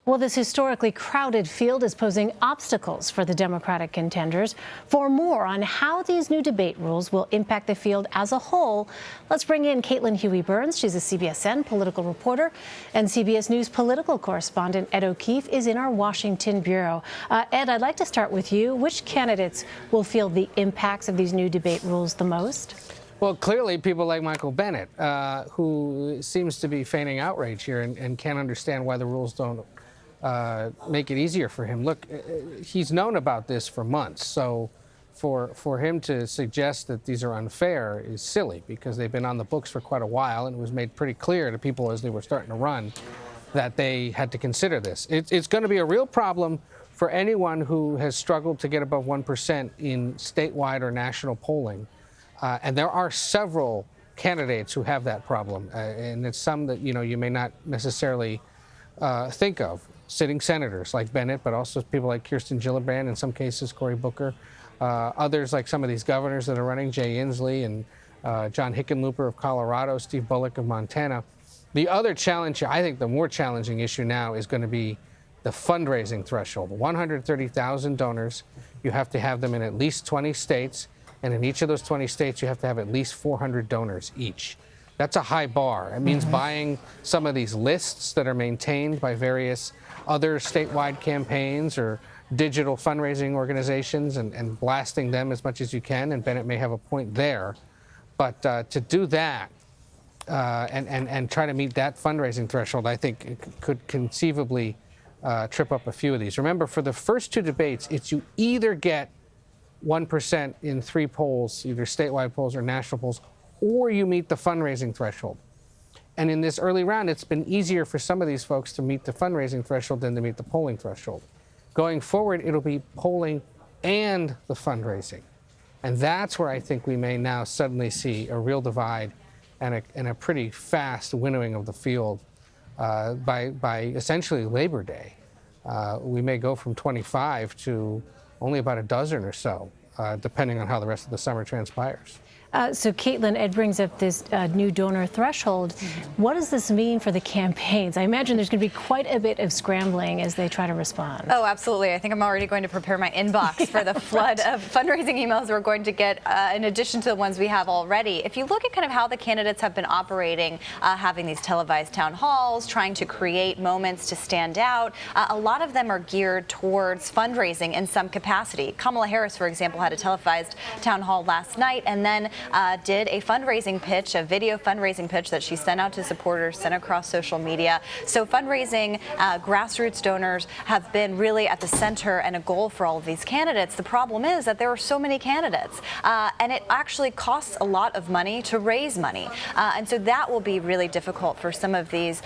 Well, this historically crowded field is posing obstacles for the Democratic contenders. For more on how these new debate rules will impact the field as a whole, let's bring in Caitlin Huey-Burns. She's a CBSN political reporter, and CBS News political correspondent Ed O'Keefe is in our Washington bureau. Ed, I'd like to start with you. Which candidates will feel the impacts of these new debate rules the most? Well, clearly people like Michael Bennet, who seems to be feigning outrage here and can't understand why the rules don't make it easier for him. Look, he's known about this for months, so for him to suggest that these are unfair is silly, because they've been on the books for quite a while, and it was made pretty clear to people as they were starting to run that they had to consider this. It's going to be a real problem for anyone who has struggled to get above 1% in statewide or national polling, and there are several candidates who have that problem, and it's some that you may not necessarily think of. Sitting senators like Bennett, but also people like Kirsten Gillibrand, in some cases Cory Booker, others like some of these governors that are running, Jay Inslee and John Hickenlooper of Colorado, Steve Bullock of Montana. The other challenge, I think the more challenging issue now, is going to be the fundraising threshold. 130,000 donors, you have to have them in at least 20 states, and in each of those 20 states you have to have at least 400 donors each. That's a high bar. It means buying some of these lists that are maintained by various other statewide campaigns or digital fundraising organizations and blasting them as much as you can, and Bennett may have a point there. But to do that and try to meet that fundraising threshold, I think it could conceivably trip up a few of these. Remember, for the first two debates, it's you either get 1% in 3 polls, either statewide polls or national polls, or you meet the fundraising threshold. And in this early round, it's been easier for some of these folks to meet the fundraising threshold than to meet the polling threshold. Going forward, it'll be polling and the fundraising. And that's where I think we may now suddenly see a real divide and a pretty fast winnowing of the field by essentially Labor Day. We may go from 25 to only about a dozen or so, depending on how the rest of the summer transpires. So, Caitlin, Ed brings up this new donor threshold. What does this mean for the campaigns? I imagine there's going to be quite a bit of scrambling as they try to respond. Oh, absolutely. I think I'm already going to prepare my inbox for the flood of fundraising emails we're going to get in addition to the ones we have already. If you look at kind of how the candidates have been operating, having these televised town halls, trying to create moments to stand out, a lot of them are geared towards fundraising in some capacity. Kamala Harris, for example, had a televised town hall last night and then did a fundraising pitch, a video fundraising pitch that she sent out to supporters, sent across social media. So fundraising, grassroots donors have been really at the center and a goal for all of these candidates. The problem is that there are so many candidates, and it actually costs a lot of money to raise money. And so that will be really difficult for some of these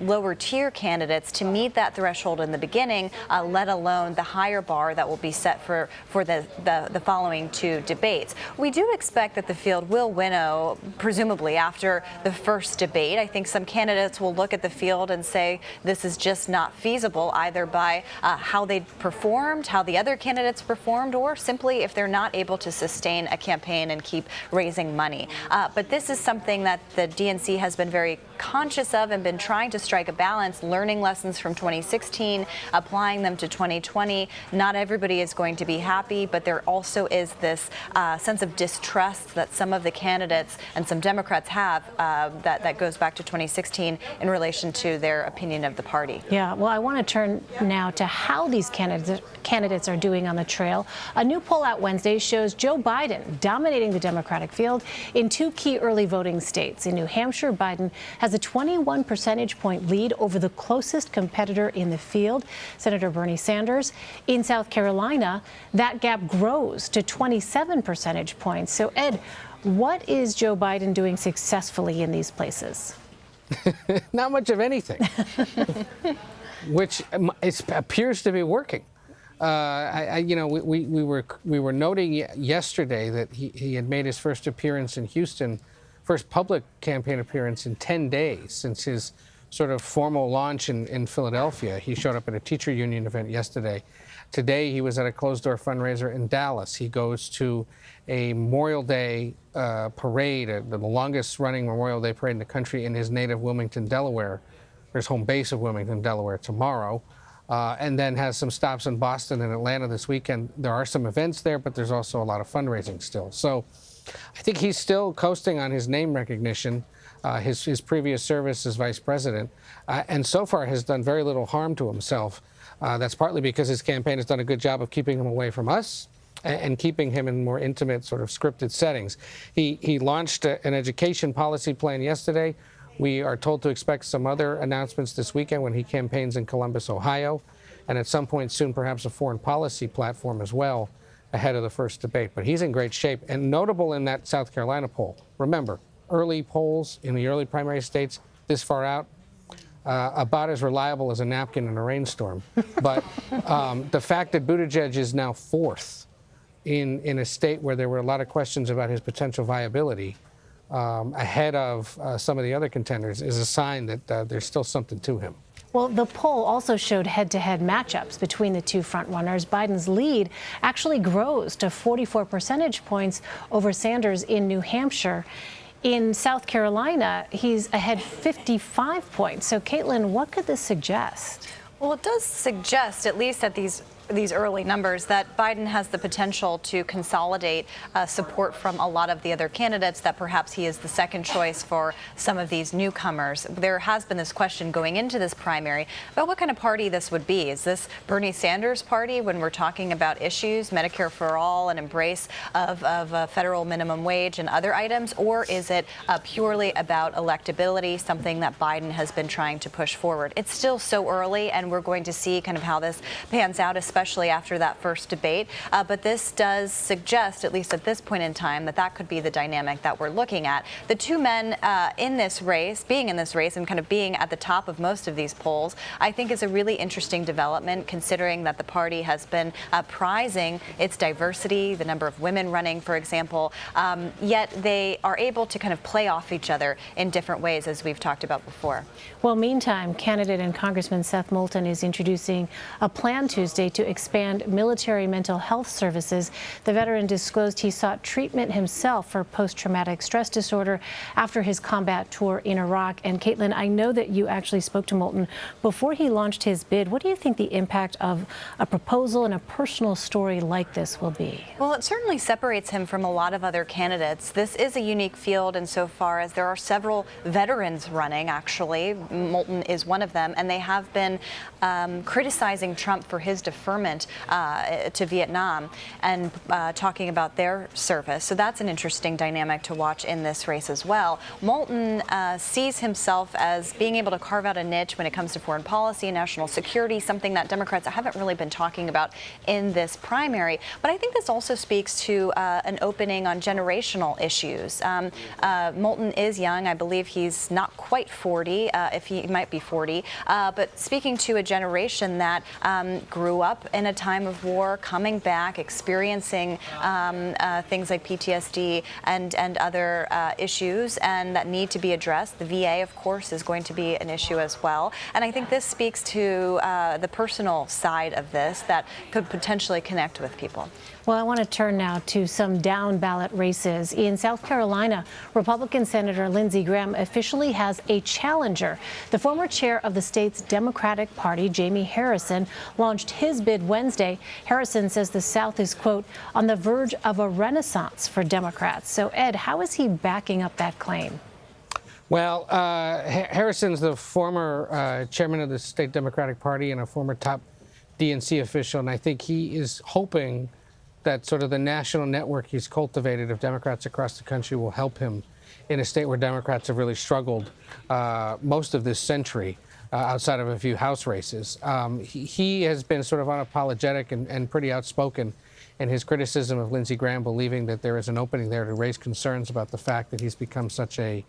lower tier candidates to meet that threshold in the beginning, let alone the higher bar that will be set for the following 2 debates. We do expect that the field will winnow, presumably after the first debate. I think some candidates will look at the field and say this is just not feasible, either by how they performed, how the other candidates performed, or simply if they're not able to sustain a campaign and keep raising money. But this is something that the DNC has been very conscious of and been trying to strike a balance, learning lessons from 2016, applying them to 2020. Not everybody is going to be happy, but there also is this sense of distrust that some of the candidates and some Democrats have that goes back to 2016 in relation to their opinion of the party. Yeah, well, I want to turn now to how these candidates are doing on the trail. A new poll out Wednesday shows Joe Biden dominating the Democratic field in 2 key early voting states. In New Hampshire, Biden has a 21 percentage point lead over the closest competitor in the field, Senator Bernie Sanders. In South Carolina, that gap grows to 27 percentage points. So, Ed, what is Joe Biden doing successfully in these places? Not much of anything, which appears to be working. We were noting yesterday that he had made his first appearance in Houston, first public campaign appearance in 10 days since his sort of formal launch in Philadelphia. He showed up at a teacher union event yesterday. Today, he was at a closed-door fundraiser in Dallas. He goes to a Memorial Day parade, the longest-running Memorial Day parade in the country, in his native Wilmington, Delaware. His home base of Wilmington, Delaware, tomorrow. and then has some stops in Boston and Atlanta this weekend. There are some events there, but there's also a lot of fundraising still. So I think he's still coasting on his name recognition, his previous service as vice president, and so far has done very little harm to himself. That's partly because his campaign has done a good job of keeping him away from us and keeping him in more intimate, sort of scripted settings. He launched an education policy plan yesterday. We are told to expect some other announcements this weekend when he campaigns in Columbus, Ohio, and at some point soon perhaps a foreign policy platform as well ahead of the first debate. But he's in great shape, and notable in that South Carolina poll. Remember, early polls in the early primary states this far out, about as reliable as a napkin in a rainstorm. But the fact that Buttigieg is now fourth in a state where there were a lot of questions about his potential viability, ahead of some of the other contenders, is a sign that there's still something to him. Well, the poll also showed head-to-head matchups between the two frontrunners. Biden's lead actually grows to 44 percentage points over Sanders in New Hampshire. In South Carolina, he's ahead 55 points. So, Caitlin, what could this suggest? Well, it does suggest, at least at these early numbers, that Biden has the potential to consolidate support from a lot of the other candidates, that perhaps he is the second choice for some of these newcomers. There has been this question going into this primary about what kind of party this would be. Is this Bernie Sanders' party when we're talking about issues, Medicare for all, an embrace of a federal minimum wage and other items, or is it purely about electability, something that Biden has been trying to push forward? It's still so early, and we're going to see kind of how this pans out, especially after that first debate. But this does suggest, at least at this point in time, that could be the dynamic that we're looking at. The two men in this race, being in this race and kind of being at the top of most of these polls, I think is a really interesting development, considering that the party has been prizing its diversity, the number of women running, for example, yet they are able to kind of play off each other in different ways, as we've talked about before. Well, meantime, candidate and Congressman Seth Moulton is introducing a plan Tuesday to expand military mental health services. The veteran disclosed he sought treatment himself for post-traumatic stress disorder after his combat tour in Iraq. And Caitlin, I know that you actually spoke to Moulton before he launched his bid. What do you think the impact of a proposal and a personal story like this will be? Well, it certainly separates him from a lot of other candidates. This is a unique field insofar as there are several veterans running, actually. Moulton is one of them, and they have been criticizing Trump for his deferment to Vietnam and talking about their service. So that's an interesting dynamic to watch in this race as well. Moulton sees himself as being able to carve out a niche when it comes to foreign policy and national security, something that Democrats haven't really been talking about in this primary. But I think this also speaks to an opening on generational issues. Moulton is young. I believe he's not quite 40, if he might be 40, but speaking to a generation that grew up in a time of war, coming back, experiencing things like PTSD and other issues, and that need to be addressed. The VA, of course, is going to be an issue as well. And I think this speaks to the personal side of this that could potentially connect with people. Well, I want to turn now to some down ballot races. In South Carolina, Republican Senator Lindsey Graham officially has a challenger. The former chair of the state's Democratic Party, Jamie Harrison, launched his bid Wednesday. Harrison says the South is, quote, on the verge of a renaissance for Democrats. So, Ed, how is he backing up that claim? Well, Harrison's the former chairman of the state Democratic Party and a former top DNC official, and I think he is hoping that sort of the national network he's cultivated of Democrats across the country will help him in a state where Democrats have really struggled most of this century, outside of a few House races. He has been sort of unapologetic and pretty outspoken in his criticism of Lindsey Graham, believing that there is an opening there to raise concerns about the fact that he's become such a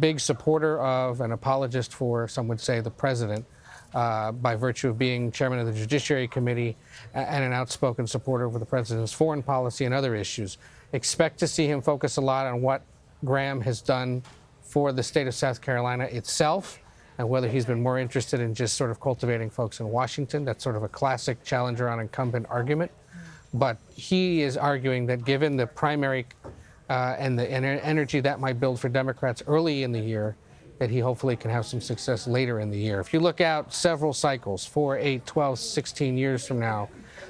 big supporter of, an apologist for, some would say, the president, by virtue of being chairman of the Judiciary Committee and an outspoken supporter of the president's foreign policy and other issues. Expect to see him focus a lot on what Graham has done for the state of South Carolina itself, and whether he's been more interested in just sort of cultivating folks in Washington. That's sort of a classic challenger on incumbent argument. But he is arguing that given the primary and the energy that might build for Democrats early in the year, that he hopefully can have some success later in the year. If you look out several cycles, 4, 8, 12, 16 years from now,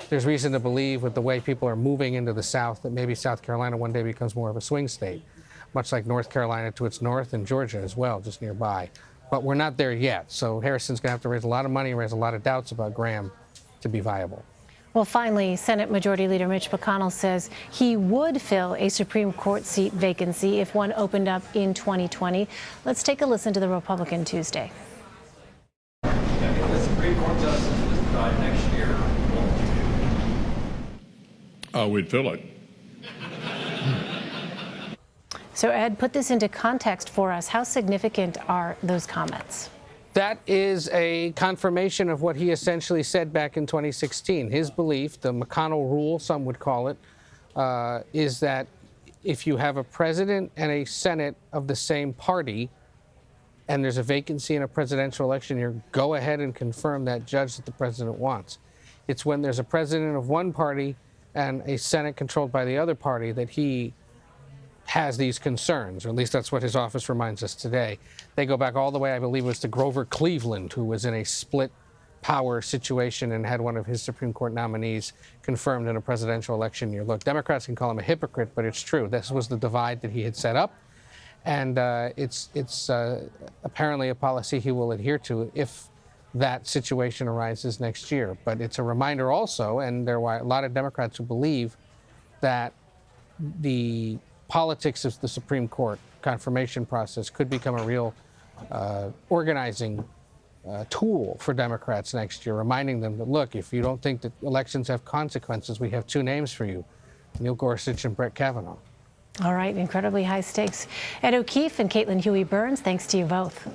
there's reason to believe with the way people are moving into the South that maybe South Carolina one day becomes more of a swing state, much like North Carolina to its north and Georgia as well, just nearby. But we're not there yet. So Harrison's going to have to raise a lot of money and raise a lot of doubts about Graham to be viable. Well, finally, Senate Majority Leader Mitch McConnell says he would fill a Supreme Court seat vacancy if one opened up in 2020. Let's take a listen to the Republican Tuesday. If the Supreme Court justice was to die next year, what would you do? We'd fill it. So, Ed, put this into context for us. How significant are those comments? That is a confirmation of what he essentially said back in 2016. His belief, the McConnell rule, some would call it, is that if you have a president and a Senate of the same party and there's a vacancy in a presidential election year, go ahead and confirm that judge that the president wants. It's when there's a president of one party and a Senate controlled by the other party that he has these concerns, or at least that's what his office reminds us today. They go back all the way, I believe it was to Grover Cleveland, who was in a split power situation and had one of his Supreme Court nominees confirmed in a presidential election year. Look, Democrats can call him a hypocrite, but it's true. This was the divide that he had set up, and it's apparently a policy he will adhere to if that situation arises next year. But it's a reminder also, and there are a lot of Democrats who believe that the politics of the Supreme Court confirmation process could become a real organizing tool for Democrats next year, reminding them that, look, if you don't think that elections have consequences, we have two names for you, Neil Gorsuch and Brett Kavanaugh. All right, incredibly high stakes. Ed O'Keefe and Caitlin Huey-Burns, thanks to you both.